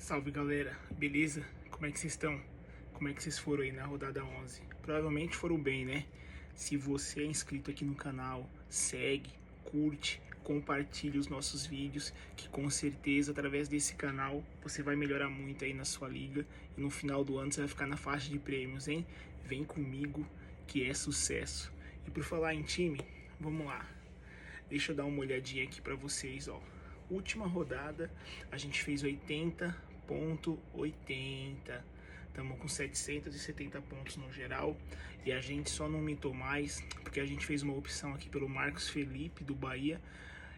Salve galera, beleza? Como é que vocês estão? Como é que vocês foram aí na rodada 11? Provavelmente foram bem, né? Se você é inscrito aqui no canal, segue, curte, compartilhe os nossos vídeos, que com certeza através desse canal você vai melhorar muito aí na sua liga e no final do ano você vai ficar na faixa de prêmios, hein? Vem comigo que é sucesso. E por falar em time, vamos lá. Deixa eu dar uma olhadinha aqui pra vocês, ó. Última rodada, a gente fez 80.80. Estamos com 770 pontos no geral. E a gente só não mitou mais, porque a gente fez uma opção aqui pelo Marcos Felipe, do Bahia.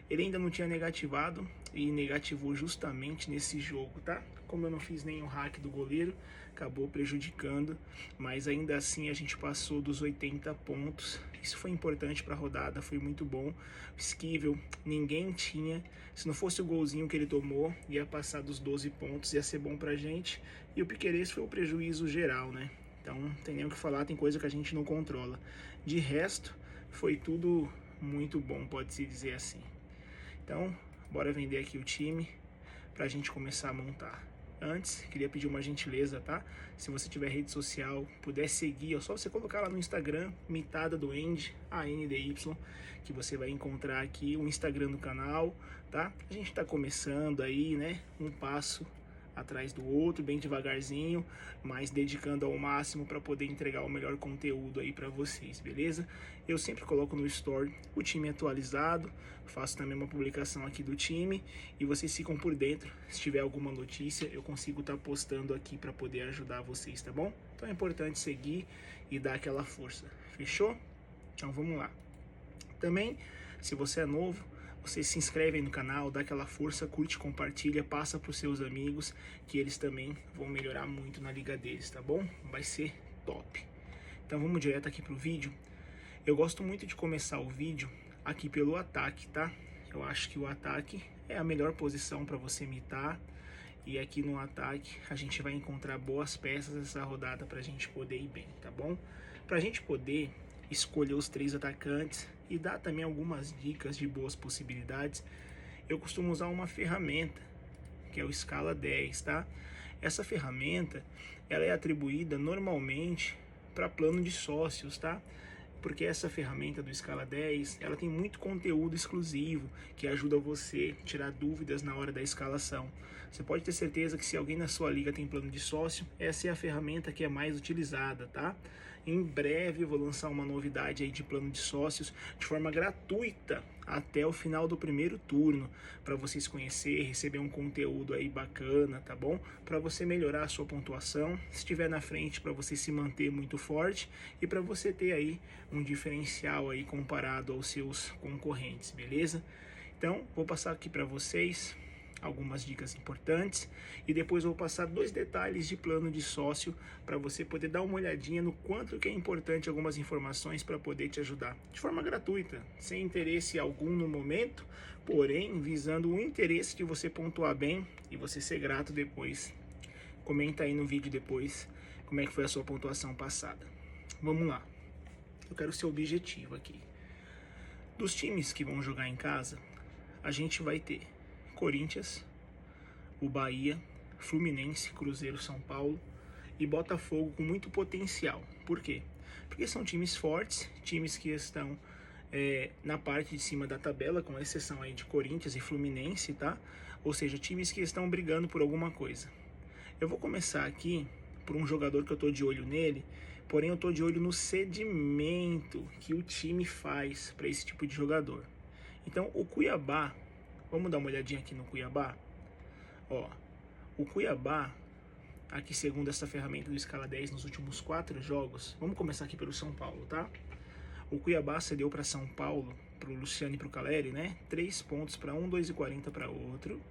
Ele ainda não tinha negativado e negativou justamente nesse jogo, tá? Como eu não fiz nenhum hack do goleiro, acabou prejudicando, mas ainda assim a gente passou dos 80 pontos. Isso foi importante para a rodada, foi muito bom. O Esquivel, ninguém tinha. Se não fosse o golzinho que ele tomou, ia passar dos 12 pontos, ia ser bom pra gente. E o Piquerez foi o prejuízo geral, né? Então, não tem nem o que falar, tem coisa que a gente não controla. De resto, foi tudo muito bom, pode-se dizer assim. Então, bora vender aqui o time pra gente começar a montar. Antes, queria pedir uma gentileza, tá? Se você tiver rede social, puder seguir, é só você colocar lá no Instagram, Mitada do Andy, ANDY, que você vai encontrar aqui o Instagram do canal, tá? A gente tá começando aí, né? Um passo atrás do outro, bem devagarzinho, mas dedicando ao máximo para poder entregar o melhor conteúdo aí para vocês, beleza? Eu sempre coloco no Story o time atualizado, faço também uma publicação aqui do time e vocês ficam por dentro. Se tiver alguma notícia, eu consigo estar postando aqui para poder ajudar vocês, tá bom? Então é importante seguir e dar aquela força, fechou? Então vamos lá. Também, se você é novo, você se inscreve aí no canal, dá aquela força, curte, compartilha, passa para os seus amigos, que eles também vão melhorar muito na liga deles, tá bom? Vai ser top. Então vamos direto aqui pro vídeo. Eu gosto muito de começar o vídeo aqui pelo ataque, tá? Eu acho que o ataque é a melhor posição para você mitar. E aqui no ataque a gente vai encontrar boas peças essa rodada para a gente poder ir bem, tá bom? Para a gente poder escolher os 3 atacantes e dar também algumas dicas de boas possibilidades, eu costumo usar uma ferramenta que é o Escala 10, tá? Essa ferramenta ela é atribuída normalmente para plano de sócios, tá? Porque essa ferramenta do Escala 10, ela tem muito conteúdo exclusivo que ajuda você a tirar dúvidas na hora da escalação. Você pode ter certeza que se alguém na sua liga tem plano de sócio, essa é a ferramenta que é mais utilizada, tá? Em breve eu vou lançar uma novidade aí de plano de sócios de forma gratuita até o final do primeiro turno, para vocês conhecerem, receber um conteúdo aí bacana, tá bom? Para você melhorar a sua pontuação, se estiver na frente, para você se manter muito forte e para você ter aí um diferencial aí comparado aos seus concorrentes, beleza? Então, vou passar aqui para vocês algumas dicas importantes e depois vou passar 2 detalhes de plano de sócio para você poder dar uma olhadinha no quanto que é importante algumas informações para poder te ajudar de forma gratuita, sem interesse algum no momento, porém visando o interesse de você pontuar bem e você ser grato depois. Comenta aí no vídeo depois como é que foi a sua pontuação passada. Vamos lá. Eu quero ser objetivo aqui. Dos times que vão jogar em casa, a gente vai ter Corinthians, o Bahia, Fluminense, Cruzeiro, São Paulo e Botafogo com muito potencial. Por quê? Porque são times fortes, times que estão na parte de cima da tabela, com exceção aí de Corinthians e Fluminense, tá? Ou seja, times que estão brigando por alguma coisa. Eu vou começar aqui por um jogador que eu tô de olho nele, porém eu tô de olho no cedimento que o time faz para esse tipo de jogador. Então o Cuiabá, vamos dar uma olhadinha aqui no Cuiabá. Ó, o Cuiabá, aqui segundo essa ferramenta do Escala 10 nos últimos 4 jogos, vamos começar aqui pelo São Paulo, tá? O Cuiabá cedeu para São Paulo, pro Luciano e pro Caleri, né? 3 pontos para um, 2,40 para outro.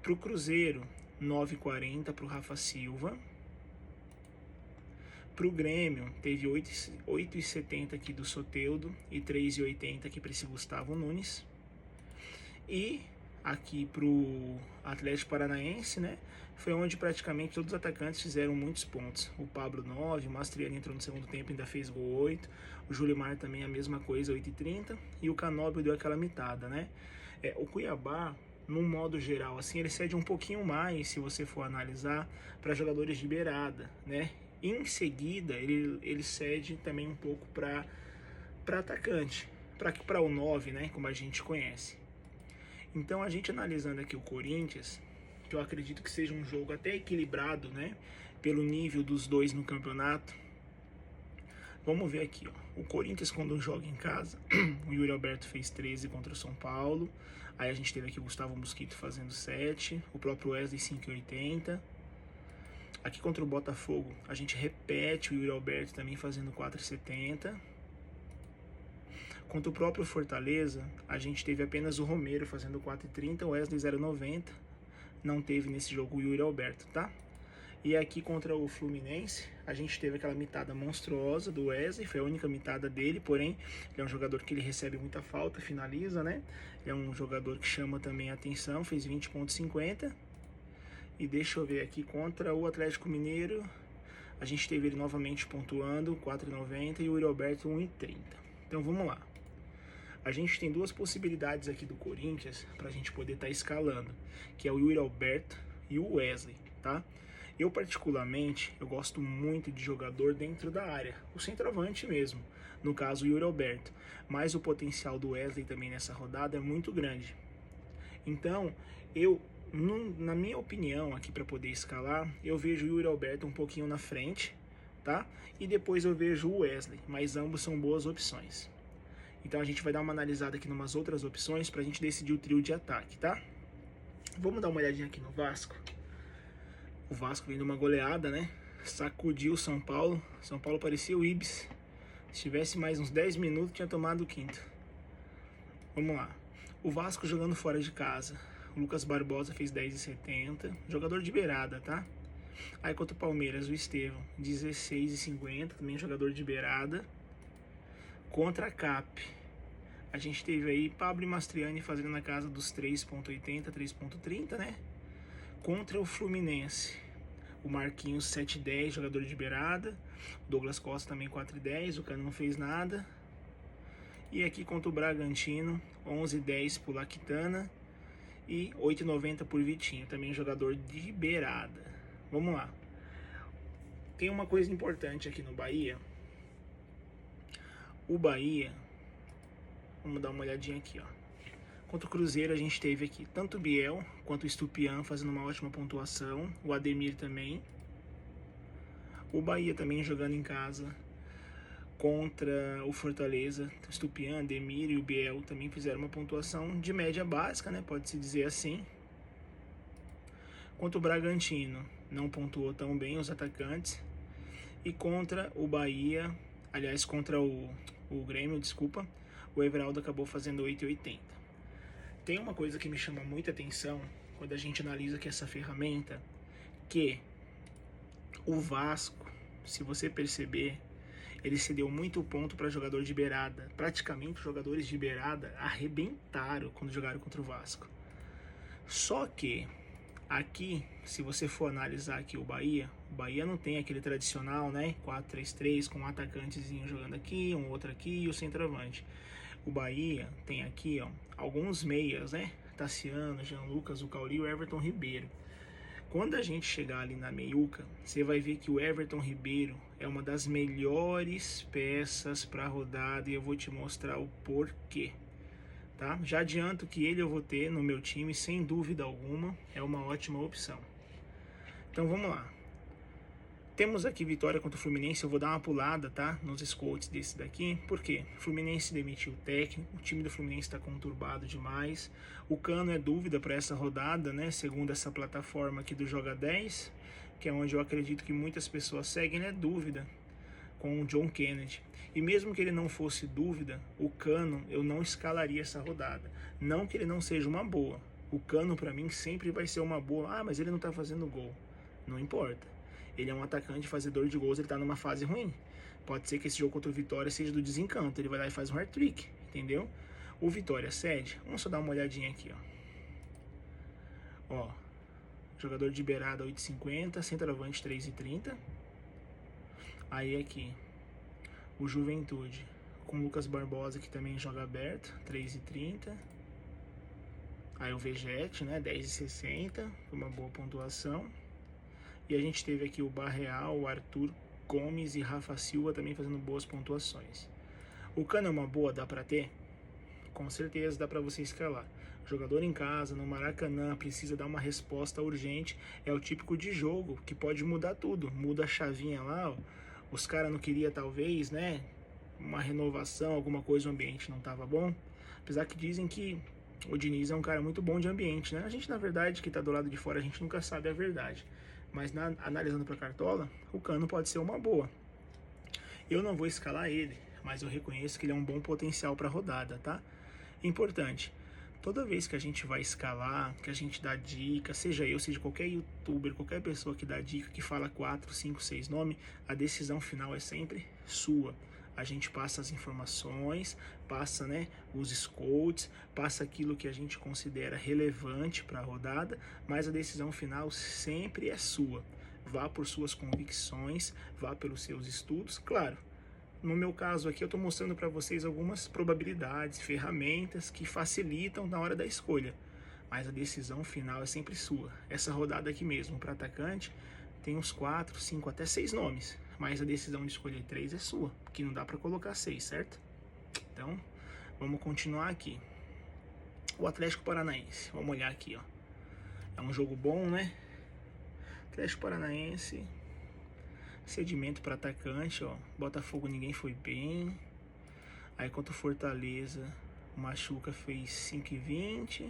Pro Cruzeiro, 9,40 pro Rafa Silva. Pro Grêmio, teve 8,70 aqui do Soteldo e 3,80 aqui para esse Gustavo Nunes. E aqui pro Atlético Paranaense, né, foi onde praticamente todos os atacantes fizeram muitos pontos. O Pablo 9, o Mastriani entrou no segundo tempo e ainda fez gol 8. O Julimar também a mesma coisa, 8,30. E o Canóbio deu aquela mitada, né. O Cuiabá no modo geral, assim, ele cede um pouquinho mais, se você for analisar, para jogadores de beirada, né? Em seguida, ele cede também um pouco para atacante, para o 9, né? Como a gente conhece. Então, a gente analisando aqui o Corinthians, que eu acredito que seja um jogo até equilibrado, né? Pelo nível dos dois no campeonato. Vamos ver aqui, ó. O Corinthians, quando joga em casa, o Yuri Alberto fez 13 contra o São Paulo. Aí a gente teve aqui o Gustavo Mosquito fazendo 7. O próprio Wesley 5,80. Aqui contra o Botafogo, a gente repete o Yuri Alberto também fazendo 4,70. Contra o próprio Fortaleza, a gente teve apenas o Romero fazendo 4,30. O Wesley 0,90. Não teve nesse jogo o Yuri Alberto, tá? E aqui contra o Fluminense, a gente teve aquela mitada monstruosa do Wesley, foi a única mitada dele, porém, ele é um jogador que ele recebe muita falta, finaliza, né? É um jogador que chama também a atenção, fez 20,50. E deixa eu ver aqui, contra o Atlético Mineiro, a gente teve ele novamente pontuando, 4,90 e o Yuri Alberto 1,30. Então vamos lá. A gente tem duas possibilidades aqui do Corinthians para a gente poder estar escalando, que é o Yuri Alberto e o Wesley, tá? Eu particularmente, eu gosto muito de jogador dentro da área, o centroavante mesmo, no caso o Yuri Alberto, mas o potencial do Wesley também nessa rodada é muito grande. Então, na minha opinião aqui para poder escalar, eu vejo o Yuri Alberto um pouquinho na frente, tá? E depois eu vejo o Wesley, mas ambos são boas opções. Então a gente vai dar uma analisada aqui em umas outras opções para a gente decidir o trio de ataque, tá? Vamos dar uma olhadinha aqui no Vasco. O Vasco vem de uma goleada, né? Sacudiu o São Paulo. São Paulo parecia o Ibis. Se tivesse mais uns 10 minutos, tinha tomado o quinto. Vamos lá. O Vasco jogando fora de casa. O Lucas Barbosa fez 10,70. Jogador de beirada, tá? Aí contra o Palmeiras, o Estevão, 16,50. Também jogador de beirada. Contra a CAP, a gente teve aí Pablo Mastriani fazendo na casa dos 3,80, 3,30, né? Contra o Fluminense, o Marquinhos 7,10, jogador de beirada. O Douglas Costa também 4,10, o Cano não fez nada. E aqui contra o Bragantino, 11,10 por Lactana e 8,90 por Vitinho, também jogador de beirada. Vamos lá. Tem uma coisa importante aqui no Bahia. O Bahia, vamos dar uma olhadinha aqui, ó. Contra o Cruzeiro a gente teve aqui tanto o Biel quanto o Estupian fazendo uma ótima pontuação, o Ademir também. O Bahia também jogando em casa contra o Fortaleza, o Estupian, Ademir e o Biel também fizeram uma pontuação de média básica, né? Pode-se dizer assim. Contra o Bragantino, não pontuou tão bem os atacantes. E contra o Bahia, aliás, contra o Grêmio, desculpa, o Everaldo acabou fazendo 8,80. Tem uma coisa que me chama muita atenção quando a gente analisa aqui essa ferramenta, que o Vasco, se você perceber, ele cedeu muito ponto para jogador de beirada. Praticamente os jogadores de beirada arrebentaram quando jogaram contra o Vasco. Só que aqui, se você for analisar aqui o Bahia não tem aquele tradicional, né? 4-3-3 com um atacantezinho jogando aqui, um outro aqui e o centroavante. O Bahia tem aqui, ó, alguns meias, né? Tassiano, Jean Lucas, o Cauli e o Everton Ribeiro. Quando a gente chegar ali na meiuca, você vai ver que o Everton Ribeiro é uma das melhores peças para a rodada e eu vou te mostrar o porquê. Tá? Já adianto que ele eu vou ter no meu time, sem dúvida alguma, é uma ótima opção. Então vamos lá. Temos aqui vitória contra o Fluminense, eu vou dar uma pulada, tá? Nos scouts desse daqui, por quê? O Fluminense demitiu o técnico, o time do Fluminense está conturbado demais. O Cano é dúvida para essa rodada, né? Segundo essa plataforma aqui do Joga 10, que é onde eu acredito que muitas pessoas seguem, é dúvida com o John Kennedy. E mesmo que ele não fosse dúvida, o Cano eu não escalaria essa rodada. Não que ele não seja uma boa. O Cano para mim sempre vai ser uma boa. Ah, mas ele não tá fazendo gol. Não importa. Ele é um atacante fazedor de gols, ele tá numa fase ruim. Pode ser que esse jogo contra o Vitória seja do desencanto. Ele vai lá e faz um hat-trick, entendeu? O Vitória cede. Vamos só dar uma olhadinha aqui, ó. Ó, jogador de beirada 8,50, centroavante 3,30. Aí aqui, o Juventude, com o Lucas Barbosa, que também joga aberto, 3,30. Aí o Vegete, né, 10,60, foi uma boa pontuação. E a gente teve aqui o Barreal, o Arthur Gomes e Rafa Silva também fazendo boas pontuações. O Cano é uma boa, dá pra ter? Com certeza dá pra você escalar. Jogador em casa, no Maracanã, precisa dar uma resposta urgente. É o típico de jogo que pode mudar tudo. Muda a chavinha lá, ó. Os caras não queriam talvez, né, uma renovação, alguma coisa, o ambiente não tava bom. Apesar que dizem que o Diniz é um cara muito bom de ambiente, né? A gente, na verdade, que tá do lado de fora, a gente nunca sabe a verdade. Mas analisando pra Cartola, o Cano pode ser uma boa. Eu não vou escalar ele, mas eu reconheço que ele é um bom potencial para rodada, tá? Importante, toda vez que a gente vai escalar, que a gente dá dica, seja eu, seja qualquer youtuber, qualquer pessoa que dá dica, que fala 4, 5, 6 nomes, a decisão final é sempre sua. A gente passa as informações, passa, né, os scouts, passa aquilo que a gente considera relevante para a rodada, mas a decisão final sempre é sua. Vá por suas convicções, vá pelos seus estudos, claro. No meu caso aqui eu estou mostrando para vocês algumas probabilidades, ferramentas que facilitam na hora da escolha, mas a decisão final é sempre sua. Essa rodada aqui mesmo, para atacante, tem uns 4, 5, até 6 nomes, mas a decisão de escolher 3 é sua, porque não dá para colocar 6, certo? Então, vamos continuar aqui. O Atlético Paranaense, vamos olhar aqui, ó. É um jogo bom, né? Atlético Paranaense, sedimento para atacante, ó. Botafogo ninguém foi bem. Aí contra o Fortaleza, o Machuca fez 5,20.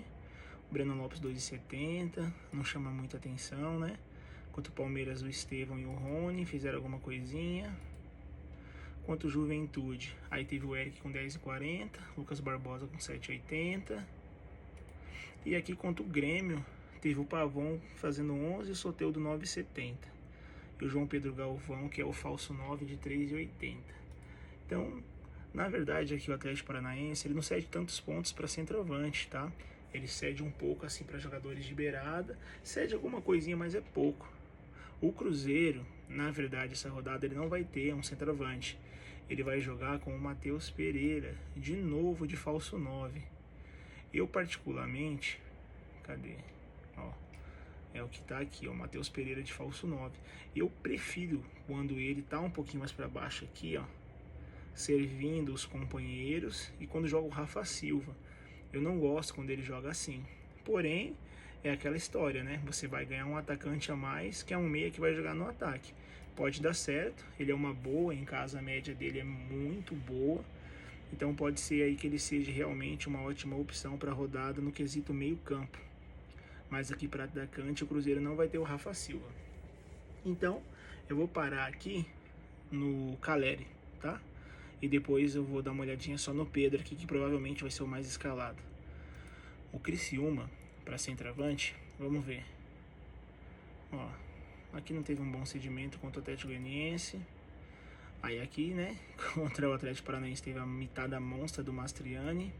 O Breno Lopes 2,70. Não chama muita atenção, né? Contra o Palmeiras, o Estevão e o Rony fizeram alguma coisinha. Contra o Juventude, aí teve o Eric com 10,40. Lucas Barbosa com 7,80. E aqui contra o Grêmio, teve o Pavon fazendo 11 e o Soteldo 9,70. E o João Pedro Galvão, que é o falso 9, de 3,80. Então, na verdade, aqui o Atlético Paranaense, ele não cede tantos pontos para centroavante, tá? Ele cede um pouco assim para jogadores de beirada, cede alguma coisinha, mas é pouco. O Cruzeiro, na verdade, essa rodada ele não vai ter um centroavante. Ele vai jogar com o Matheus Pereira, de novo de falso 9. Eu particularmente, cadê? Ó, é o que tá aqui, ó, Matheus Pereira de falso 9. Eu prefiro quando ele tá um pouquinho mais para baixo aqui, ó, servindo os companheiros, e quando joga o Rafa Silva. Eu não gosto quando ele joga assim. Porém, é aquela história, né? Você vai ganhar um atacante a mais, que é um meia que vai jogar no ataque. Pode dar certo, ele é uma boa, em casa a média dele é muito boa. Então pode ser aí que ele seja realmente uma ótima opção para rodada no quesito meio campo. Mas aqui para atacante o Cruzeiro não vai ter o Rafa Silva. Então eu vou parar aqui no Caleri, tá? E depois eu vou dar uma olhadinha só no Pedro aqui, que provavelmente vai ser o mais escalado. O Criciúma, para centroavante, vamos ver. Ó, aqui não teve um bom cedimento contra o Atlético Goianiense. Aí aqui, né, contra o Atlético Paranaense teve a mitada monstra do Mastriani.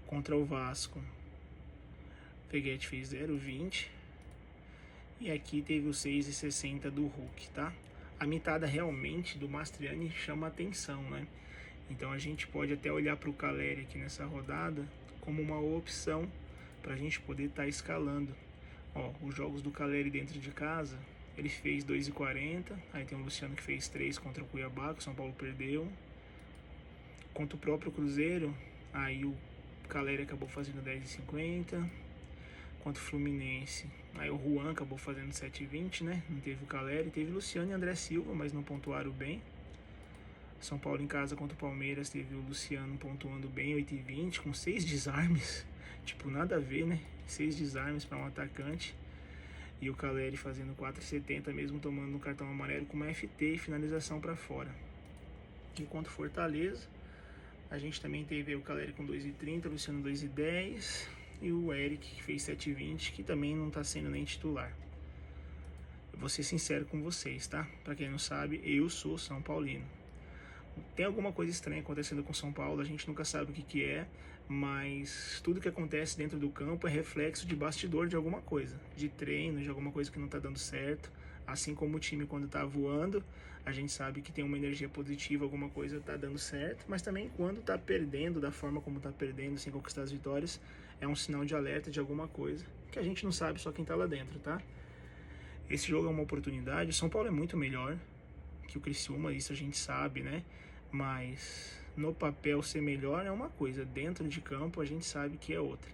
Contra o Vasco, Peguete fez 0,20. E aqui teve o 6,60 do Hulk, tá? A mitada realmente do Mastriani chama atenção, né? Então a gente pode até olhar para o Caleri aqui nessa rodada como uma opção para a gente poder estar escalando. Ó, os jogos do Caleri dentro de casa, ele fez 2,40. Aí tem o Luciano que fez 3 contra o Cuiabá, que o São Paulo perdeu. Contra o próprio Cruzeiro, aí o Caleri acabou fazendo 10,50. Contra o Fluminense, aí o Juan acabou fazendo 7,20, né? Não teve o Caleri, teve o Luciano e André Silva, mas não pontuaram bem. São Paulo em casa contra o Palmeiras, teve o Luciano pontuando bem, 8,20, com 6 desarmes. Tipo, nada a ver, né? 6 desarmes para um atacante. E o Caleri fazendo 4,70, mesmo tomando um cartão amarelo com uma FT e finalização para fora. Enquanto Fortaleza, a gente também teve o Caleri com 2,30, o Luciano 2,10. E o Eric, que fez 7,20, que também não está sendo nem titular. Eu vou ser sincero com vocês, tá? Para quem não sabe, eu sou São Paulino. Tem alguma coisa estranha acontecendo com São Paulo, a gente nunca sabe o que é, mas tudo que acontece dentro do campo é reflexo de bastidor de alguma coisa, de treino, de alguma coisa que não está dando certo. Assim como o time quando está voando, a gente sabe que tem uma energia positiva, alguma coisa está dando certo, mas também quando está perdendo, da forma como está perdendo, sem conquistar as vitórias, é um sinal de alerta de alguma coisa que a gente não sabe, só quem tá lá dentro, tá? Esse jogo é uma oportunidade. O São Paulo é muito melhor que o Criciúma, isso a gente sabe, né? Mas no papel ser melhor é uma coisa, dentro de campo a gente sabe que é outra.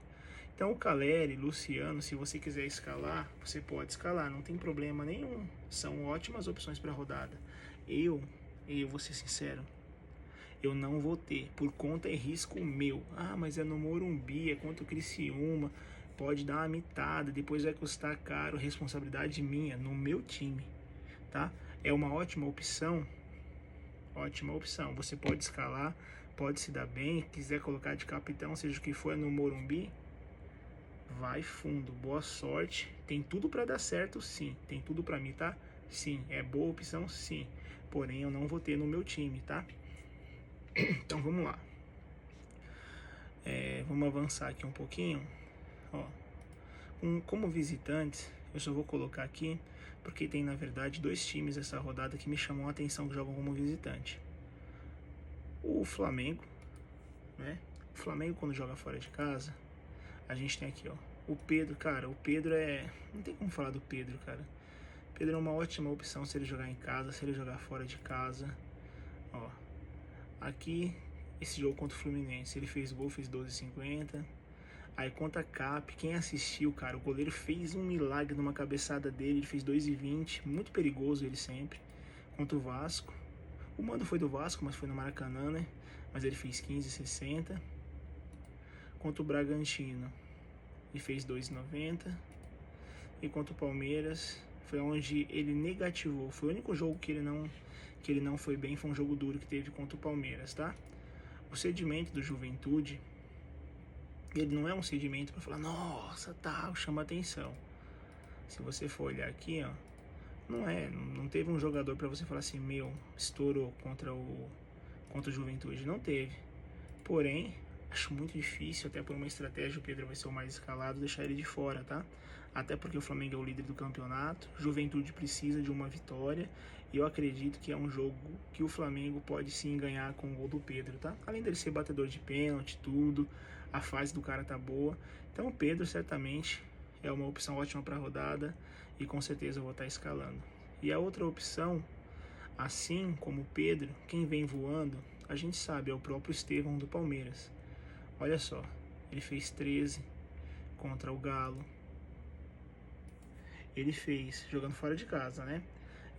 Então o Caleri, Luciano, se você quiser escalar, você pode escalar, não tem problema nenhum. São ótimas opções para a rodada. Eu vou ser sincero, eu não vou ter, por conta e risco meu. Ah, mas é no Morumbi, é contra o Criciúma, pode dar uma mitada, depois vai custar caro, responsabilidade minha, no meu time, tá? É uma ótima opção, você pode escalar, pode se dar bem, quiser colocar de capitão, seja o que for no Morumbi, vai fundo, boa sorte, tem tudo para dar certo, sim, tem tudo para mim, tá? Sim, é boa opção, sim, porém eu não vou ter no meu time, tá? Então vamos lá, vamos avançar aqui um pouquinho, ó, como visitantes, eu só vou colocar aqui, porque tem na verdade dois times essa rodada que me chamam a atenção que jogam como visitante. O Flamengo, né? O Flamengo quando joga fora de casa, a gente tem aqui, ó, o Pedro, cara, o Pedro não tem como falar do Pedro, cara. O Pedro é uma ótima opção se ele jogar em casa, se ele jogar fora de casa, ó. Aqui, esse jogo contra o Fluminense, ele fez gol, fez 12,50. Aí contra a Cap, quem assistiu, cara, o goleiro fez um milagre numa cabeçada dele, ele fez 2,20, muito perigoso ele sempre. Contra o Vasco, o mando foi do Vasco, mas foi no Maracanã, né? Mas ele fez 15,60. Contra o Bragantino, ele fez 2,90. E contra o Palmeiras, foi onde ele negativou, foi o único jogo que ele não foi bem, foi um jogo duro que teve contra o Palmeiras, tá? O cedimento do Juventude, ele não é um cedimento para falar, nossa, tal, chama atenção. Se você for olhar aqui, ó, não teve um jogador para você falar assim, meu, estourou contra o Juventude, não teve. Porém, acho muito difícil, até por uma estratégia, o Pedro vai ser o mais escalado, deixar ele de fora, tá? Até porque o Flamengo é o líder do campeonato, Juventude precisa de uma vitória, e eu acredito que é um jogo que o Flamengo pode sim ganhar com o gol do Pedro, tá? Além dele ser batedor de pênalti, tudo, a fase do cara tá boa, então o Pedro certamente é uma opção ótima para a rodada, e com certeza eu vou estar escalando. E a outra opção, assim como o Pedro, quem vem voando, a gente sabe, é o próprio Estevão do Palmeiras. Olha só, ele fez 13 contra o Galo. Ele fez jogando fora de casa, né?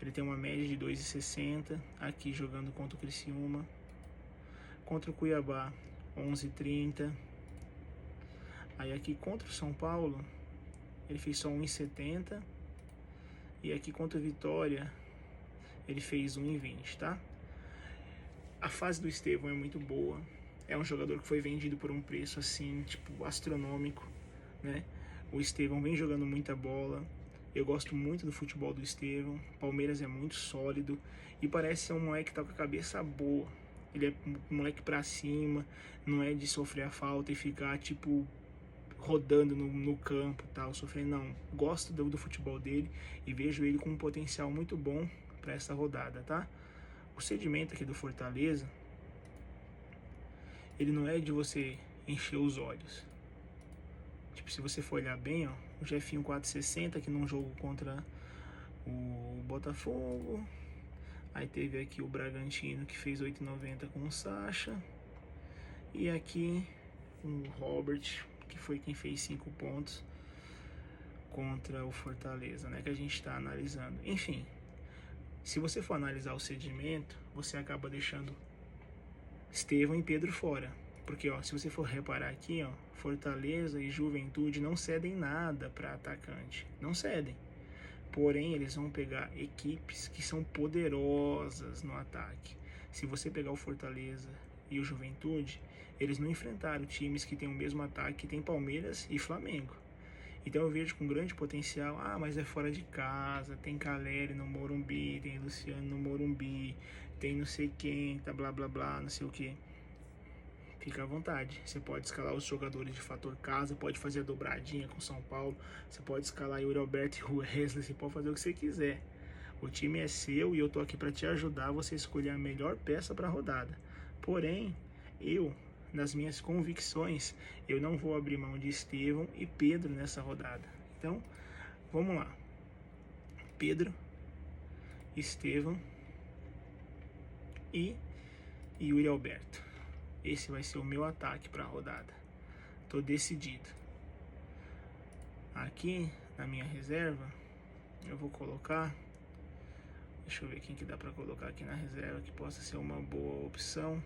Ele tem uma média de 2,60. Aqui jogando contra o Criciúma. Contra o Cuiabá, 11,30. Aí aqui contra o São Paulo, ele fez só 1,70. E aqui contra o Vitória, ele fez 1,20, tá? A fase do Estevão é muito boa. É um jogador que foi vendido por um preço assim, tipo, astronômico, né? O Estevão vem jogando muita bola. Eu gosto muito do futebol do Estevão. Palmeiras é muito sólido e parece ser um moleque que tá com a cabeça boa. Ele é um moleque pra cima, não é de sofrer a falta e ficar, tipo, rodando no campo e tal, sofrendo, não. Gosto do futebol dele e vejo ele com um potencial muito bom para essa rodada, tá? O cedimento aqui do Fortaleza, ele não é de você encher os olhos. Tipo, se você for olhar bem, ó, o Jefinho 4,60 aqui num jogo contra o Botafogo. Aí teve aqui o Bragantino que fez 8,90 com o Sacha. E aqui o Robert, que foi quem fez 5 pontos contra o Fortaleza, né, que a gente está analisando. Enfim, se você for analisar o cedimento, você acaba deixando Estevão e Pedro fora. Porque, ó, se você for reparar aqui, ó, Fortaleza e Juventude não cedem nada para atacante. Não cedem. Porém, eles vão pegar equipes que são poderosas no ataque. Se você pegar o Fortaleza e o Juventude, eles não enfrentaram times que têm o mesmo ataque que tem Palmeiras e Flamengo. Então eu vejo com grande potencial, mas é fora de casa, tem Caleri no Morumbi, tem Luciano no Morumbi, tem não sei quem, tá blá blá blá, não sei o que. Fica à vontade, você pode escalar os jogadores de fator casa, pode fazer a dobradinha com São Paulo, você pode escalar Yuri Alberto e Wesley, você pode fazer o que você quiser. O time é seu e eu tô aqui para te ajudar a você escolher a melhor peça para a rodada. Porém, eu nas minhas convicções, eu não vou abrir mão de Estevão e Pedro nessa rodada. Então, vamos lá. Pedro, Estevão e Yuri Alberto. Esse vai ser o meu ataque para a rodada. Tô decidido. Aqui na minha reserva, eu vou colocar... Deixa eu ver quem que dá para colocar aqui na reserva que possa ser uma boa opção.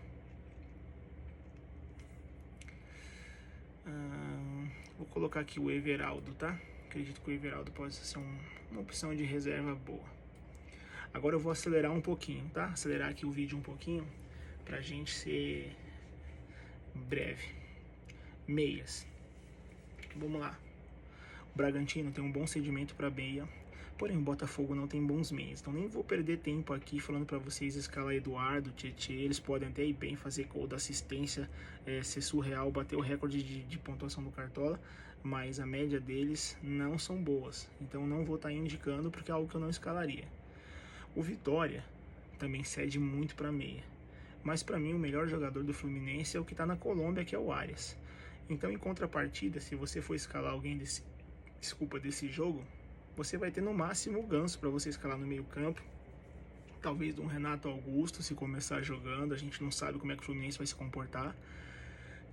Vou colocar aqui o Everaldo, tá? Acredito que o Everaldo pode ser uma opção de reserva boa. Agora eu vou acelerar um pouquinho, tá? Acelerar aqui o vídeo um pouquinho pra gente ser breve. Meias. Vamos lá. O Bragantino tem um bom sedimento para meia, porém o Botafogo não tem bons meias. Então nem vou perder tempo aqui falando para vocês escalar Eduardo, Tietê. Eles podem até ir bem, fazer gol da assistência, ser surreal, bater o recorde de pontuação do Cartola, mas a média deles não são boas. Então não vou estar indicando porque é algo que eu não escalaria. O Vitória também cede muito para meia, mas para mim o melhor jogador do Fluminense é o que está na Colômbia, que é o Arias. Então, em contrapartida, se você for escalar alguém desse jogo, você vai ter no máximo o Ganso para você escalar no meio campo, talvez um Renato Augusto se começar jogando. A gente não sabe como é que o Fluminense vai se comportar,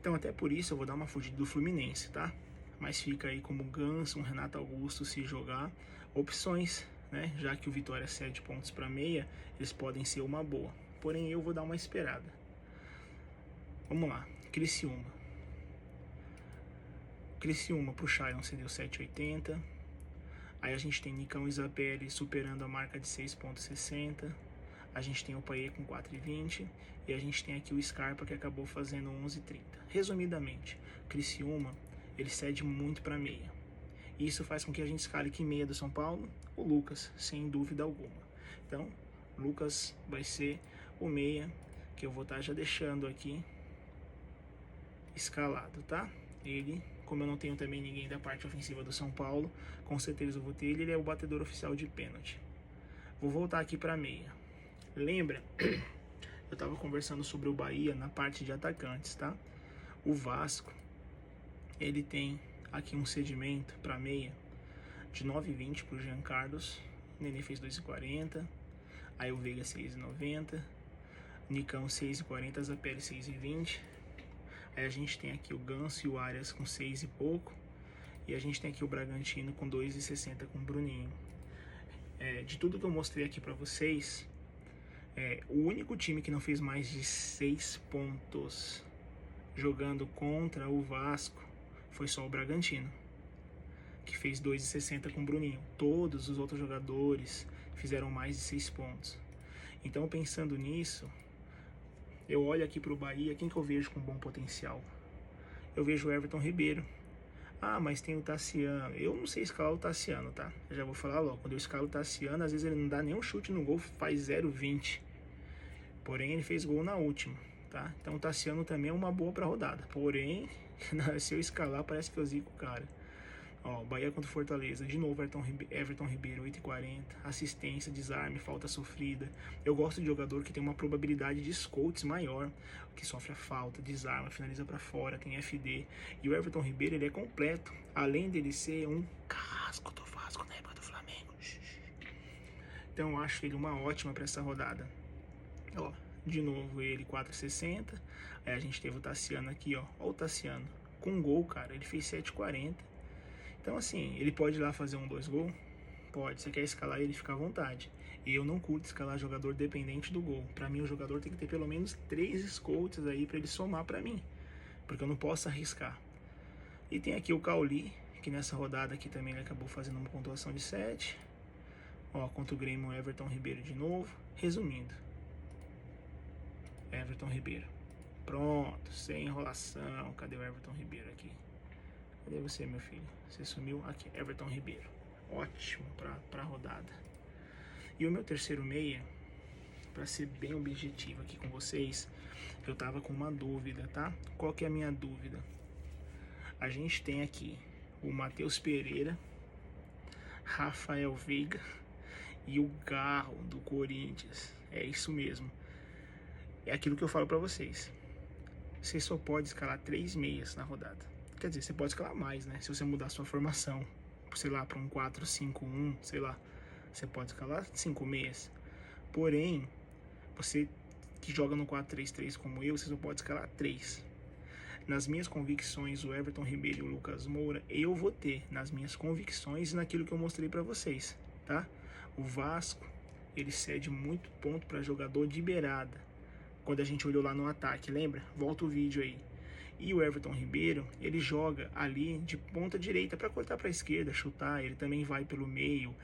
então até por isso eu vou dar uma fugida do Fluminense, tá? Mas fica aí como Ganso, um Renato Augusto se jogar. Opções, né? Já que o Vitória cede pontos para meia, eles podem ser uma boa, porém eu vou dar uma esperada. Vamos lá, Criciúma pro Shailon cedeu 7,80. Aí a gente tem Nicão e Zapelli superando a marca de 6,60. A gente tem o Payet com 4,20. E a gente tem aqui o Scarpa que acabou fazendo 11,30. Resumidamente, Criciúma, ele cede muito para meia. Isso faz com que a gente escale que meia do São Paulo, o Lucas, sem dúvida alguma. Então, Lucas vai ser o meia que eu vou estar já deixando aqui escalado, tá? Ele, como eu não tenho também ninguém da parte ofensiva do São Paulo, com certeza eu vou ter ele, ele é o batedor oficial de pênalti. Vou voltar aqui para meia. Lembra? Eu estava conversando sobre o Bahia na parte de atacantes, tá? O Vasco, ele tem aqui um cedimento para meia de 9,20 para o Jean Carlos. O Nenê fez 2,40. Aí o Veiga 6,90. Nicão 6,40. Zapelli 6,20. Aí a gente tem aqui o Ganso e o Arias com 6 e pouco. E a gente tem aqui o Bragantino com 2,60 com o Bruninho. De tudo que eu mostrei aqui para vocês, o único time que não fez mais de 6 pontos jogando contra o Vasco foi só o Bragantino, que fez 2,60 com o Bruninho. Todos os outros jogadores fizeram mais de 6 pontos. Então, pensando nisso, eu olho aqui para o Bahia, quem que eu vejo com bom potencial? Eu vejo o Everton Ribeiro. Ah, mas tem o Tassiano. Eu não sei escalar o Tassiano, tá? Eu já vou falar logo. Quando eu escalo o Tassiano, às vezes ele não dá nenhum chute no gol, faz 0,20. Porém, ele fez gol na última, tá? Então, o Tassiano também é uma boa para rodada. Porém, se eu escalar, parece que eu zico o cara. Ó, Bahia contra Fortaleza, de novo Everton Ribeiro, 8,40, assistência, desarme, falta sofrida. Eu gosto de jogador que tem uma probabilidade de scouts maior, que sofre a falta, desarma, finaliza para fora, tem FD. E o Everton Ribeiro, ele é completo, além dele ser um casco do Vasco na época do Flamengo. Então eu acho ele uma ótima para essa rodada. Ó, de novo ele 4,60. Aí a gente teve o Tassiano aqui, ó o Tassiano, com gol, cara, ele fez 7,40. Então, assim, ele pode ir lá fazer 2 gols? Pode. Você quer escalar ele, fica à vontade. E eu não curto escalar jogador dependente do gol. Pra mim, o jogador tem que ter pelo menos 3 scouts aí pra ele somar pra mim, porque eu não posso arriscar. E tem aqui o Cauli, que nessa rodada aqui também ele acabou fazendo uma pontuação de 7. Ó, contra o Grêmio, o Everton Ribeiro de novo. Resumindo, Everton Ribeiro. Pronto, sem enrolação. Cadê o Everton Ribeiro aqui? Cadê você, meu filho? Você sumiu? Aqui, Everton Ribeiro. Ótimo pra rodada. E o meu terceiro meia, pra ser bem objetivo aqui com vocês, eu tava com uma dúvida, tá? Qual que é a minha dúvida? A gente tem aqui o Matheus Pereira, Rafael Veiga e o Garro do Corinthians. É isso mesmo. É aquilo que eu falo pra vocês. você só pode escalar 3 meias na rodada. Quer dizer, você pode escalar mais, né? Se você mudar sua formação, sei lá, para um 4-5-1, sei lá, você pode escalar 5 meias. Porém, você que joga no 4-3-3 como eu, você só pode escalar 3. Nas minhas convicções, o Everton Ribeiro e o Lucas Moura, eu vou ter nas minhas convicções e naquilo que eu mostrei para vocês, tá? O Vasco, ele cede muito ponto para jogador de beirada. Quando a gente olhou lá no ataque, lembra? Volta o vídeo aí. E o Everton Ribeiro, ele joga ali de ponta direita para cortar para a esquerda, chutar, ele também vai pelo meio.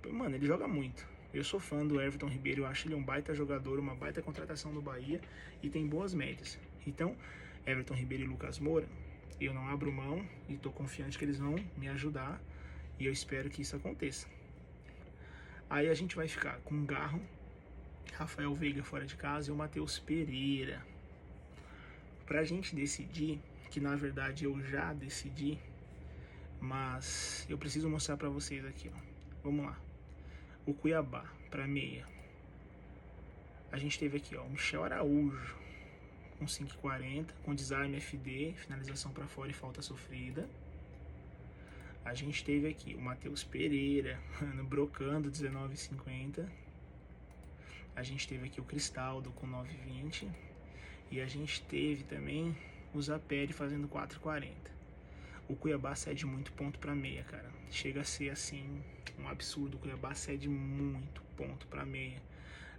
Mano, ele joga muito. Eu sou fã do Everton Ribeiro, eu acho ele um baita jogador, uma baita contratação do Bahia e tem boas médias. Então, Everton Ribeiro e Lucas Moura, eu não abro mão e tô confiante que eles vão me ajudar e eu espero que isso aconteça. Aí a gente vai ficar com o Garro, Rafael Veiga fora de casa e o Matheus Pereira. Pra gente decidir, que na verdade eu já decidi, mas eu preciso mostrar pra vocês aqui, ó. Vamos lá. O Cuiabá, pra meia. A gente teve aqui, ó, o Michel Araújo, com 5,40, com desarme FD, finalização pra fora e falta sofrida. A gente teve aqui o Matheus Pereira, brocando, 19,50. A gente teve aqui o Cristaldo com 9,20. E a gente teve também o Zaperi fazendo 4,40. O Cuiabá cede muito ponto pra meia, cara. Chega a ser assim um absurdo. O Cuiabá cede muito ponto pra meia.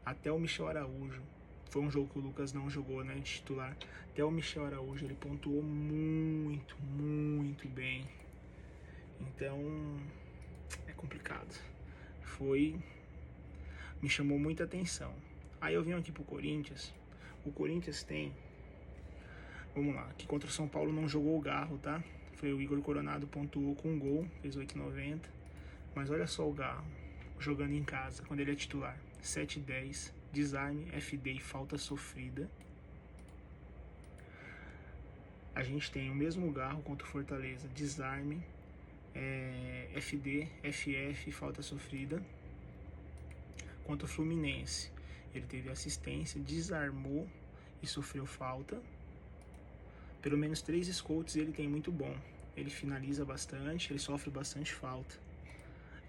Até o Michel Araújo, foi um jogo que o Lucas não jogou, né, de titular. Até o Michel Araújo, ele pontuou muito, muito bem. Então, é complicado. Me chamou muita atenção. Aí eu vim aqui pro Corinthians. O Corinthians tem, vamos lá, que contra o São Paulo não jogou o Garro, tá? Foi o Igor Coronado, pontuou com um gol, fez 8,90. Mas olha só o Garro, jogando em casa, quando ele é titular. 7,10, desarme, FD e falta sofrida. A gente tem o mesmo Garro contra o Fortaleza, desarme, FD, FF e falta sofrida. Contra o Fluminense, ele teve assistência, desarmou e sofreu falta. Pelo menos 3 scouts ele tem muito bom. Ele finaliza bastante, ele sofre bastante falta.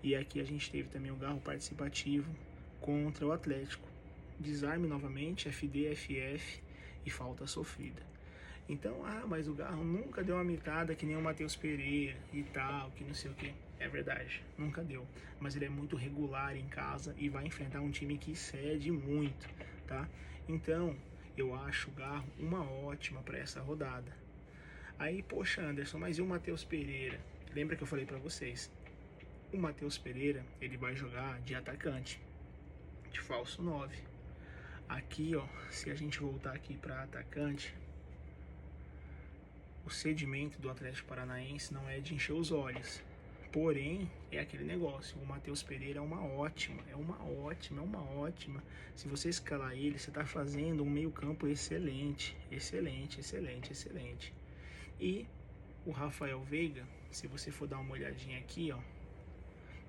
E aqui a gente teve também o Garro participativo contra o Atlético. Desarme novamente, FD, FF e falta sofrida. Então, mas o Garro nunca deu uma mitada que nem o Matheus Pereira e tal, que não sei o que. É verdade, nunca deu. Mas ele é muito regular em casa e vai enfrentar um time que cede muito, tá? Então, eu acho o Garro uma ótima para essa rodada. Aí, poxa, Anderson, mas e o Matheus Pereira? Lembra que eu falei para vocês? O Matheus Pereira, ele vai jogar de atacante, de falso 9. Aqui, ó, se a gente voltar aqui para atacante, o cedimento do Atlético Paranaense não é de encher os olhos. Porém, é aquele negócio, o Matheus Pereira é uma ótima. Se você escalar ele, você está fazendo um meio campo excelente. E o Rafael Veiga, se você for dar uma olhadinha aqui, ó,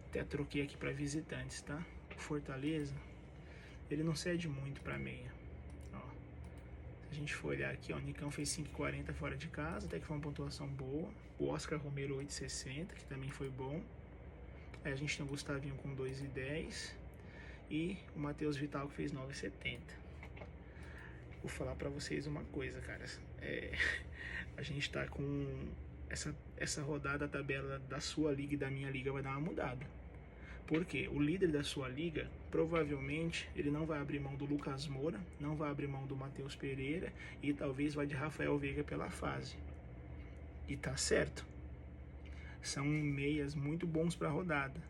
até troquei aqui para visitantes, tá? O Fortaleza, ele não cede muito para meia. Ó, se a gente for olhar aqui, ó, o Nicão fez 5,40 fora de casa, até que foi uma pontuação boa. O Oscar Romero 8,60, que também foi bom. Aí a gente tem o Gustavinho com 2,10 e o Matheus Vital que fez 9,70. Vou falar pra vocês uma coisa, cara. A gente tá com essa rodada, a tabela da sua liga e da minha liga vai dar uma mudada. Porque o líder da sua liga, provavelmente, ele não vai abrir mão do Lucas Moura, não vai abrir mão do Matheus Pereira e talvez vai de Rafael Veiga pela fase. E tá certo. São meias muito bons para a rodada.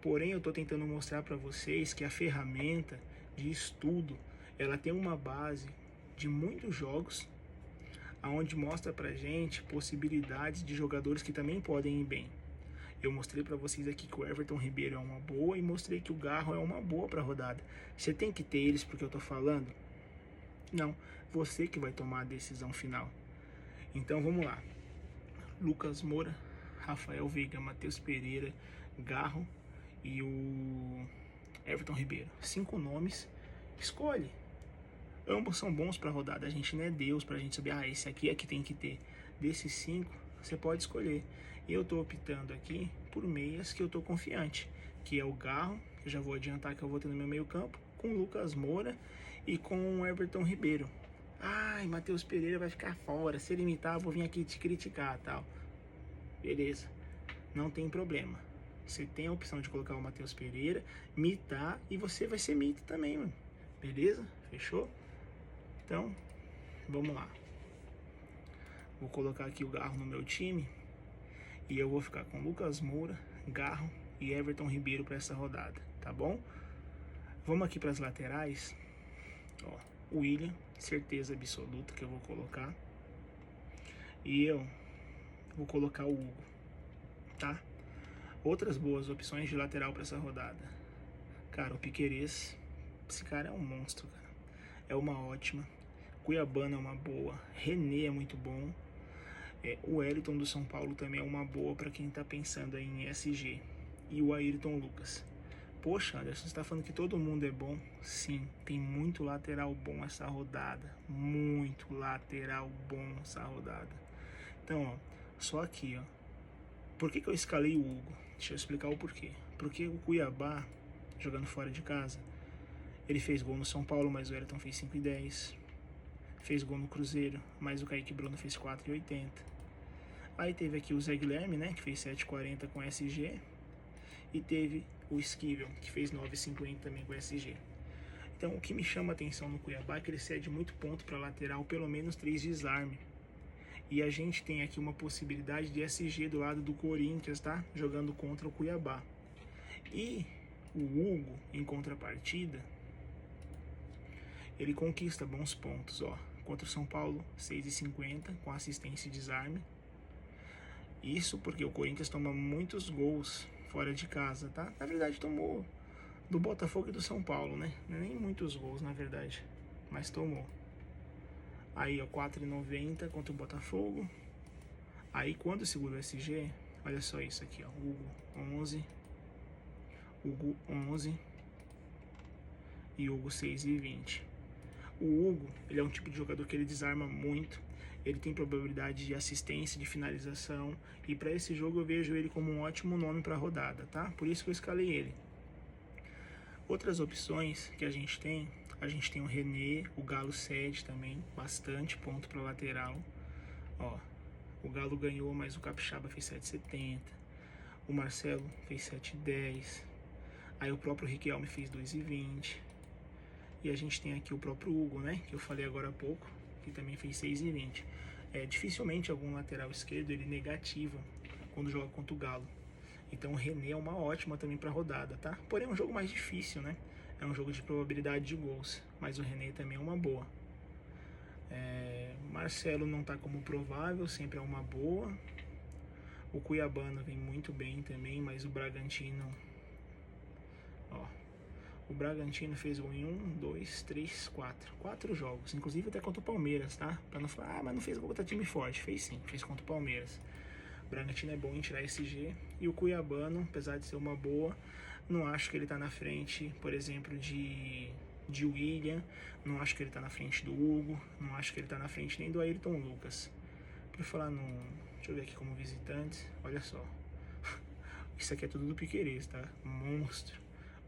Porém, eu tô tentando mostrar para vocês que a ferramenta de estudo, ela tem uma base de muitos jogos, aonde mostra pra gente possibilidades de jogadores que também podem ir bem. Eu mostrei para vocês aqui que o Everton Ribeiro é uma boa e mostrei que o Garro é uma boa para a rodada. Você tem que ter eles porque eu tô falando? Não, você que vai tomar a decisão final. Então vamos lá. Lucas Moura, Rafael Veiga, Matheus Pereira, Garro e o Everton Ribeiro. 5 nomes. Escolhe. Ambos são bons para rodada, a gente não é Deus pra gente saber, esse aqui é que tem que ter. Desses 5, você pode escolher. Eu tô optando aqui por meias que eu tô confiante, que é o Garro, que eu já vou adiantar que eu vou ter no meu meio campo, com o Lucas Moura e com o Everton Ribeiro. Ai, Matheus Pereira vai ficar fora, se ele imitar eu vou vir aqui te criticar, tal. Beleza, não tem problema. Você tem a opção de colocar o Matheus Pereira, mitar, e você vai ser mito também, mano. Beleza? Fechou? Então, vamos lá. Vou colocar aqui o Garro no meu time. E eu vou ficar com Lucas Moura, Garro e Everton Ribeiro para essa rodada, tá bom? Vamos aqui para as laterais. Ó, o William, certeza absoluta que eu vou colocar. E eu vou colocar o Hugo, tá? Outras boas opções de lateral para essa rodada. Cara, o Piquerez, esse cara é um monstro, cara. É uma ótima. Cuiabano é uma boa. René é muito bom. O Wellington do São Paulo também é uma boa para quem tá pensando aí em SG. E o Ayrton Lucas. Poxa, Anderson, você tá falando que todo mundo é bom? Sim, tem muito lateral bom essa rodada. Muito lateral bom essa rodada. Então, ó, só aqui, ó. Por que eu escalei o Hugo? Deixa eu explicar o porquê. Porque o Cuiabá, jogando fora de casa, ele fez gol no São Paulo, mas o Wellington fez 5,10. Fez gol no Cruzeiro, mas o Kaique Bruno fez 4,80. Aí teve aqui o Zé Guilherme, né, que fez 7,40 com SG. E teve o Esquivel, que fez 9,50 também com SG. Então, o que me chama a atenção no Cuiabá é que ele cede muito ponto para lateral, pelo menos 3 desarme. E a gente tem aqui uma possibilidade de SG do lado do Corinthians, tá? Jogando contra o Cuiabá. E o Hugo, em contrapartida, ele conquista bons pontos, ó. Contra o São Paulo, 6,50 com assistência e desarme. Isso porque o Corinthians toma muitos gols fora de casa, tá? Na verdade, tomou do Botafogo e do São Paulo, né? Nem muitos gols, na verdade, mas tomou. Aí, ó, 4,90 contra o Botafogo. Aí, quando segura o SG, olha só isso aqui, ó. Hugo 11 e Hugo 6,20. O Hugo, ele é um tipo de jogador que ele desarma muito. Ele tem probabilidade de assistência, de finalização. E para esse jogo eu vejo ele como um ótimo nome para a rodada, tá? Por isso que eu escalei ele. Outras opções que a gente tem o René, o Galo cede também, bastante ponto para lateral. Ó, o Galo ganhou, mas o Capixaba fez 7,70. O Marcelo fez 7,10. Aí o próprio Riquelme fez 2,20. E a gente tem aqui o próprio Hugo, né? Que eu falei agora há pouco, que também fez 6,20. Dificilmente algum lateral esquerdo ele negativa quando joga contra o Galo. Então o René é uma ótima também para rodada, tá? Porém é um jogo mais difícil, né? É um jogo de probabilidade de gols, mas o René também é uma boa. Marcelo não tá como provável, sempre é uma boa. O Cuiabano vem muito bem também, mas o Bragantino... Ó, o Bragantino fez gol em 4 jogos, inclusive até contra o Palmeiras, tá? Pra não falar, mas não fez gol contra time forte. Fez sim, fez contra o Palmeiras. O Bragantino é bom em tirar SG. E o Cuiabano, apesar de ser uma boa, não acho que ele tá na frente, por exemplo, de William. Não acho que ele tá na frente do Hugo. Não acho que ele tá na frente nem do Ayrton Lucas. Pra falar no... Deixa eu ver aqui como visitante. Olha só. Isso aqui é tudo do Piquerez, tá? Monstro.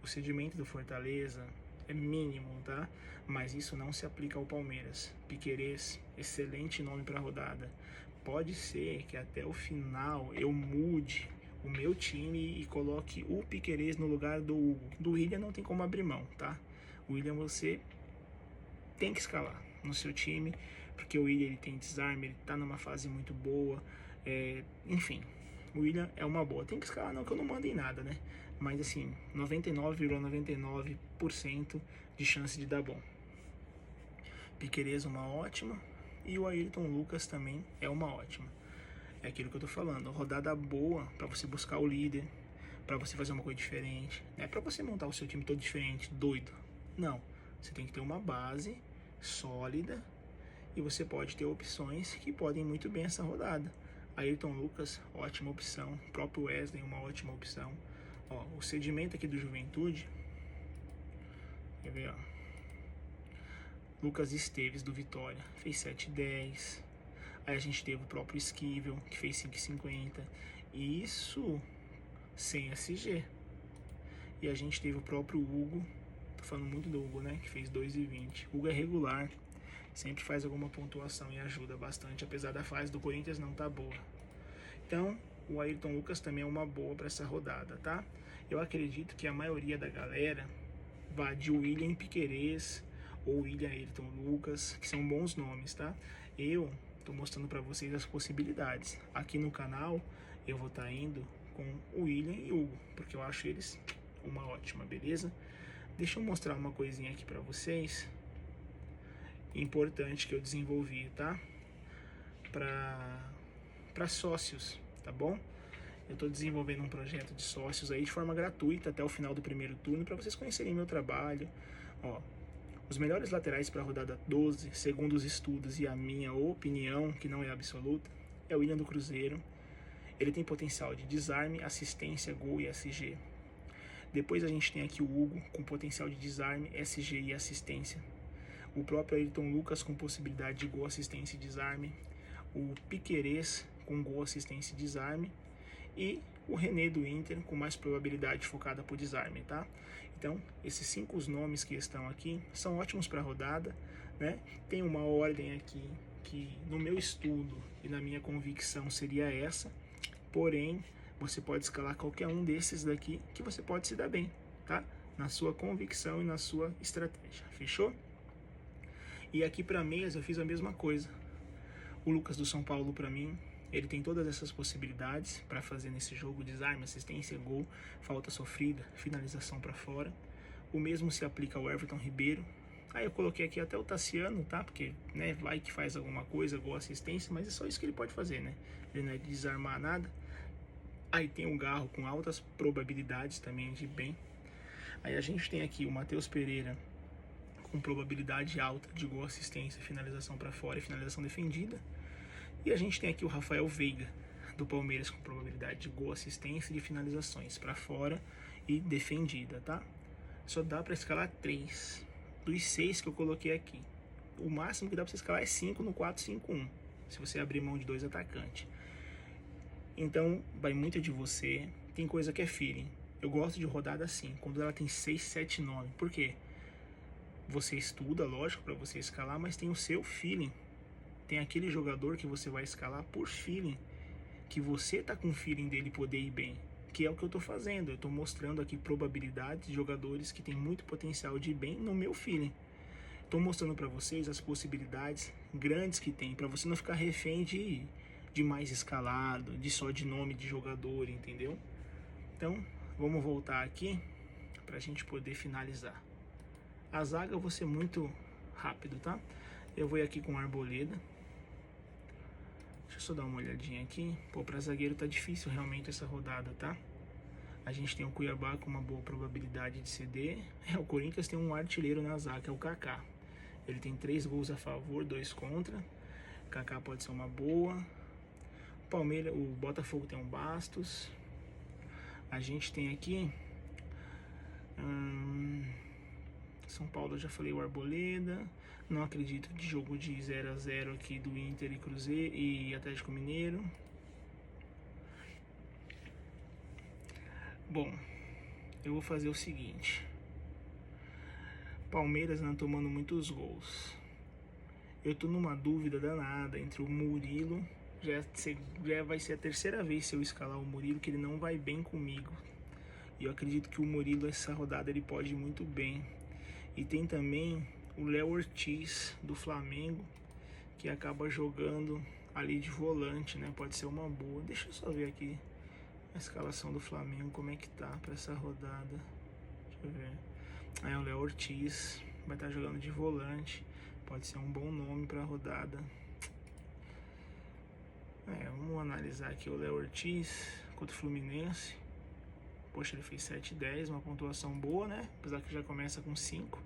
O cedimento do Fortaleza é mínimo, tá? Mas isso não se aplica ao Palmeiras. Piquerez, excelente nome para a rodada. Pode ser que até o final eu mude o meu time e coloque o Piquerez no lugar do Hugo. Do William não tem como abrir mão, tá? O William você tem que escalar no seu time, porque o William ele tem desarme, ele tá numa fase muito boa. Enfim, o William é uma boa. Tem que escalar, não que eu não mando em nada, né? Mas assim, 99,99% de chance de dar bom. Piquerez uma ótima. E o Ayrton Lucas também é uma ótima. É aquilo que eu tô falando. Rodada boa para você buscar o líder. Para você fazer uma coisa diferente. Não é para você montar o seu time todo diferente, doido. Não. Você tem que ter uma base sólida. E você pode ter opções que podem muito bem essa rodada. Ayrton Lucas, ótima opção. O próprio Wesley, uma ótima opção. Ó, o cedimento aqui do Juventude, quer ver, ó, Lucas Esteves do Vitória fez 7,10. Aí a gente teve o próprio Esquivel, que fez 5,50. Isso sem SG. E a gente teve o próprio Hugo, tô falando muito do Hugo, né, que fez 2,20. Hugo é regular, sempre faz alguma pontuação e ajuda bastante, apesar da fase do Corinthians não tá boa. Então, o Ayrton Lucas também é uma boa para essa rodada, tá? Eu acredito que a maioria da galera vá de William Piquerez ou William Ayrton Lucas, que são bons nomes, tá? Eu tô mostrando para vocês as possibilidades. Aqui no canal eu vou estar indo com o William e o Hugo, porque eu acho eles uma ótima, beleza? Deixa eu mostrar uma coisinha aqui para vocês, importante que eu desenvolvi, tá? Para sócios, tá bom? Eu estou desenvolvendo um projeto de sócios aí de forma gratuita até o final do primeiro turno para vocês conhecerem meu trabalho. Ó, os melhores laterais para a rodada 12, segundo os estudos e a minha opinião, que não é absoluta, é o William do Cruzeiro. Ele tem potencial de desarme, assistência, gol e SG. Depois a gente tem aqui o Hugo com potencial de desarme, SG e assistência. O próprio Ayrton Lucas com possibilidade de gol, assistência e desarme. O Piquerez com gol, assistência e desarme. E o René do Inter com mais probabilidade focada por desarme, tá? Então, esses 5 nomes que estão aqui são ótimos para a rodada, né? Tem uma ordem aqui que no meu estudo e na minha convicção seria essa, porém, você pode escalar qualquer um desses daqui que você pode se dar bem, tá? Na sua convicção e na sua estratégia, fechou? E aqui para meias eu fiz a mesma coisa. O Lucas do São Paulo para mim, ele tem todas essas possibilidades para fazer nesse jogo: desarme, assistência, gol, falta sofrida, finalização para fora. O mesmo se aplica ao Everton Ribeiro. Aí eu coloquei aqui até o Tassiano, tá? Porque, né, vai que faz alguma coisa, gol, assistência, mas é só isso que ele pode fazer, né? Ele não é de desarmar nada. Aí tem o Garro com altas probabilidades também de bem. Aí a gente tem aqui o Matheus Pereira com probabilidade alta de gol, assistência, finalização para fora e finalização defendida. E a gente tem aqui o Rafael Veiga, do Palmeiras, com probabilidade de gol, assistência e de finalizações para fora e defendida, tá? Só dá para escalar 3 dos 6 que eu coloquei aqui. O máximo que dá para você escalar é 5 no 4-5-1, se você abrir mão de 2 atacantes. Então, vai muito de você. Tem coisa que é feeling. Eu gosto de rodada assim, quando ela tem 6, 7, 9. Por quê? Você estuda, lógico, para você escalar, mas tem o seu feeling. Tem aquele jogador que você vai escalar por feeling, que você tá com feeling dele poder ir bem, que é o que eu tô fazendo. Eu tô mostrando aqui probabilidades de jogadores que tem muito potencial de ir bem no meu feeling. Tô mostrando para vocês as possibilidades grandes que tem, para você não ficar refém de mais escalado, de só de nome de jogador, entendeu? Então, vamos voltar aqui pra gente poder finalizar. A zaga eu vou ser muito rápido, tá? Eu vou ir aqui com Arboleda. Deixa eu só dar uma olhadinha aqui. Pô, pra zagueiro tá difícil realmente essa rodada, tá? A gente tem o Cuiabá com uma boa probabilidade de CD. O Corinthians tem um artilheiro na zaga, é o Kaká. Ele tem 3 gols a favor, 2 contra. Kaká pode ser uma boa. Palmeiras, o Botafogo tem um Bastos. A gente tem aqui São Paulo, eu já falei, o Arboleda. Não acredito de jogo de 0-0 aqui do Inter e Cruzeiro e Atlético Mineiro. Bom, eu vou fazer o seguinte. Palmeiras não tomando muitos gols. Eu tô numa dúvida danada entre o Murilo. Já vai ser a terceira vez se eu escalar o Murilo, que ele não vai bem comigo. E eu acredito que o Murilo, essa rodada, ele pode ir muito bem. E tem também o Léo Ortiz, do Flamengo, que acaba jogando ali de volante, né? Pode ser uma boa. Deixa eu só ver aqui a escalação do Flamengo, como é que tá pra essa rodada. Deixa eu ver. Aí o Léo Ortiz vai estar jogando de volante. Pode ser um bom nome pra rodada. Vamos analisar aqui o Léo Ortiz contra o Fluminense. Poxa, ele fez 7,10, uma pontuação boa, né? Apesar que já começa com 5.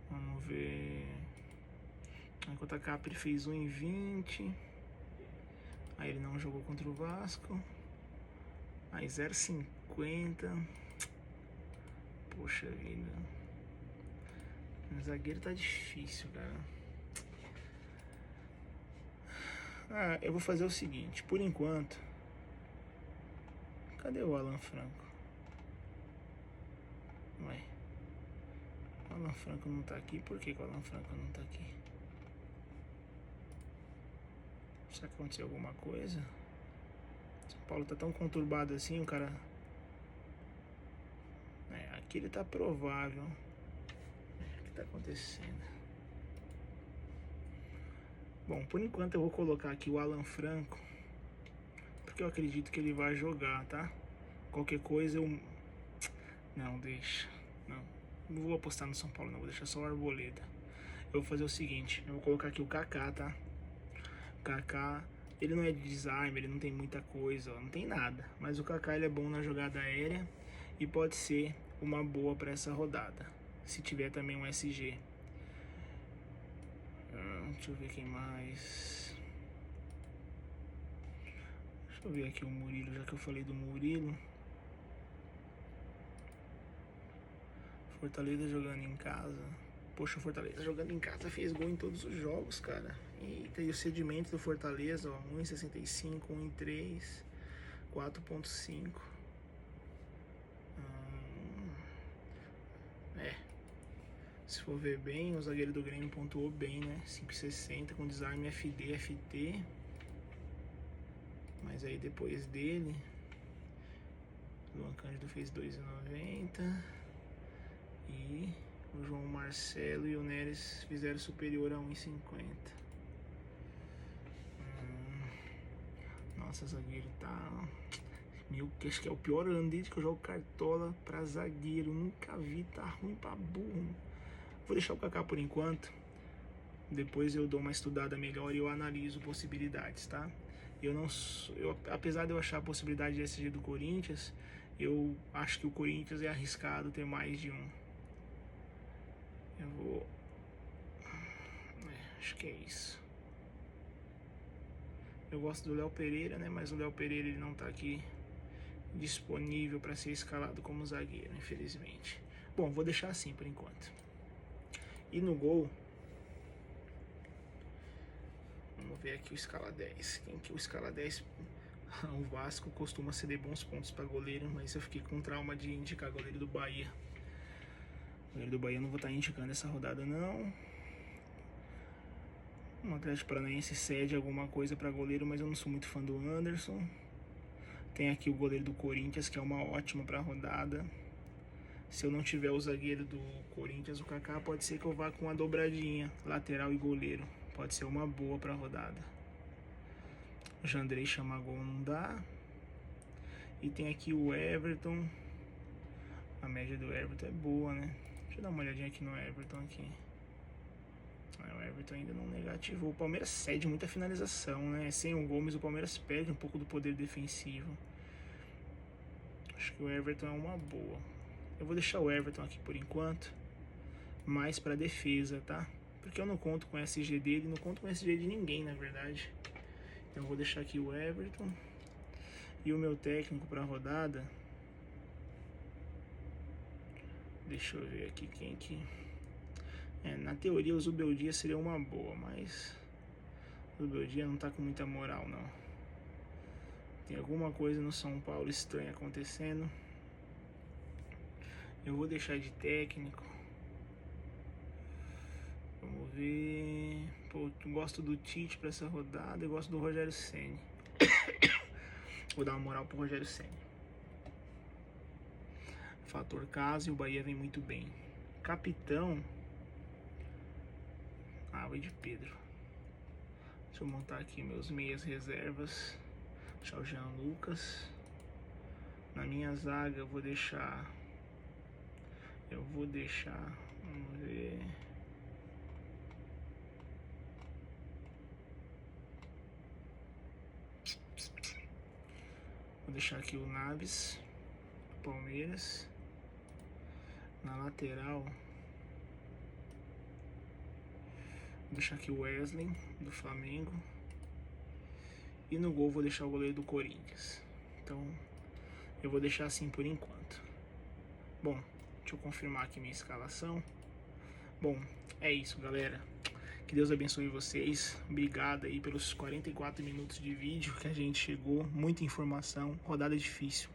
Vamos ver. Enquanto a Capa ele fez 1,20. Aí ele não jogou contra o Vasco. Aí 0,50. Poxa vida. O zagueiro tá difícil, cara. Ah, eu vou fazer o seguinte, por enquanto. Cadê o Alan Franco? Ué. O Alan Franco não tá aqui? Por que o Alan Franco não tá aqui? Será que aconteceu alguma coisa? São Paulo tá tão conturbado assim, o cara... aqui ele tá provável. O que tá acontecendo? Bom, por enquanto eu vou colocar aqui o Alan Franco, porque eu acredito que ele vai jogar, tá? Qualquer coisa eu... Não, deixa. Não vou apostar no São Paulo, não. Vou deixar só o Arboleda. Eu vou fazer o seguinte. Eu vou colocar aqui o Kaká, tá? O Kaká, ele não é de desarme, ele não tem muita coisa, ó, não tem nada. Mas o Kaká, ele é bom na jogada aérea e pode ser uma boa pra essa rodada. Se tiver também um SG. Deixa eu ver quem mais. Deixa eu ver aqui o Murilo, já que eu falei do Murilo. Fortaleza jogando em casa. Poxa, o Fortaleza jogando em casa fez gol em todos os jogos, cara. Eita, e o cedimento do Fortaleza, ó, 1,65, 1,3, 4,5. Se for ver bem, o zagueiro do Grêmio pontuou bem, né? 5,60 com desarme FD, FT. Mas aí depois dele, o Luan Cândido fez 2,90. E o João Marcelo e o Neres fizeram superior a 1,50. Nossa, zagueiro tá... acho que é o pior ano desde que eu jogo cartola pra zagueiro. Nunca vi, tá ruim pra burro. Vou deixar o Kaká por enquanto. Depois eu dou uma estudada melhor e eu analiso possibilidades, tá? Apesar de eu achar a possibilidade de SG do Corinthians, eu acho que o Corinthians é arriscado ter mais de um. Eu vou... acho que é isso. Eu gosto do Léo Pereira, né? Mas o Léo Pereira ele não tá aqui disponível para ser escalado como zagueiro, infelizmente. Bom, vou deixar assim por enquanto. E no gol, vamos ver aqui o escala 10. Quem que o escala 10? O Vasco costuma ceder bons pontos para goleiro, mas eu fiquei com trauma de indicar goleiro do Bahia. Goleiro do Bahia eu não vou estar indicando essa rodada, não. O Atlético Paranaense cede alguma coisa para goleiro, mas eu não sou muito fã do Anderson. Tem aqui o goleiro do Corinthians, que é uma ótima para rodada. Se eu não tiver o zagueiro do Corinthians, o Kaká, pode ser que eu vá com uma dobradinha, lateral e goleiro. Pode ser uma boa pra rodada. O Jandrei chamar gol não dá. E tem aqui o Everton. A média do Everton é boa, né? Deixa eu dar uma olhadinha aqui no Everton aqui. O Everton ainda não negativou. O Palmeiras cede muita finalização, né? Sem o Gomes, o Palmeiras perde um pouco do poder defensivo. Acho que o Everton é uma boa. Eu vou deixar o Everton aqui por enquanto, mais pra defesa, tá? Porque eu não conto com o SG dele, não conto com o SG de ninguém, na verdade. Então eu vou deixar aqui o Everton. E o meu técnico pra rodada... Deixa eu ver aqui quem que... na teoria o Zubeldia seria uma boa, mas... O Zubeldia não tá com muita moral, não. Tem alguma coisa no São Paulo estranha acontecendo. Eu vou deixar de técnico. Vamos ver. Pô, eu gosto do Tite pra essa rodada. Eu gosto do Rogério Ceni. Vou dar uma moral pro Rogério Ceni. Fator casa e o Bahia vem muito bem. Capitão. Vai de Pedro. Deixa eu montar aqui meus meias reservas. Deixar o Jean Lucas. Na minha zaga eu vou deixar... Vamos ver... Vou deixar aqui o Naves, Palmeiras. Na lateral, vou deixar aqui o Wesley, do Flamengo. E no gol vou deixar o goleiro do Corinthians. Então, eu vou deixar assim por enquanto. Bom, deixa eu confirmar aqui minha escalação. Bom, é isso, galera. Que Deus abençoe vocês. Obrigado aí pelos 44 minutos de vídeo que a gente chegou. Muita informação, rodada difícil.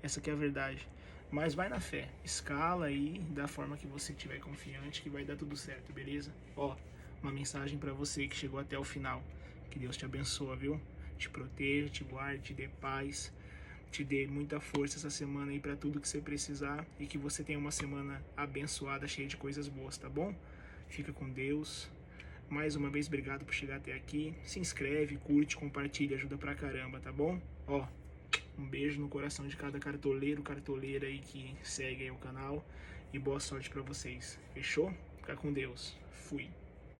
Essa que é a verdade. Mas vai na fé. Escala aí da forma que você estiver confiante que vai dar tudo certo, beleza? Ó, uma mensagem para você que chegou até o final. Que Deus te abençoe, viu? Te proteja, te guarde, te dê paz. Te dê muita força essa semana aí para tudo que você precisar. E que você tenha uma semana abençoada, cheia de coisas boas, tá bom? Fica com Deus. Mais uma vez, obrigado por chegar até aqui. Se inscreve, curte, compartilha, ajuda pra caramba, tá bom? Ó, um beijo no coração de cada cartoleiro, cartoleira aí que segue aí o canal. E boa sorte pra vocês. Fechou? Fica com Deus. Fui.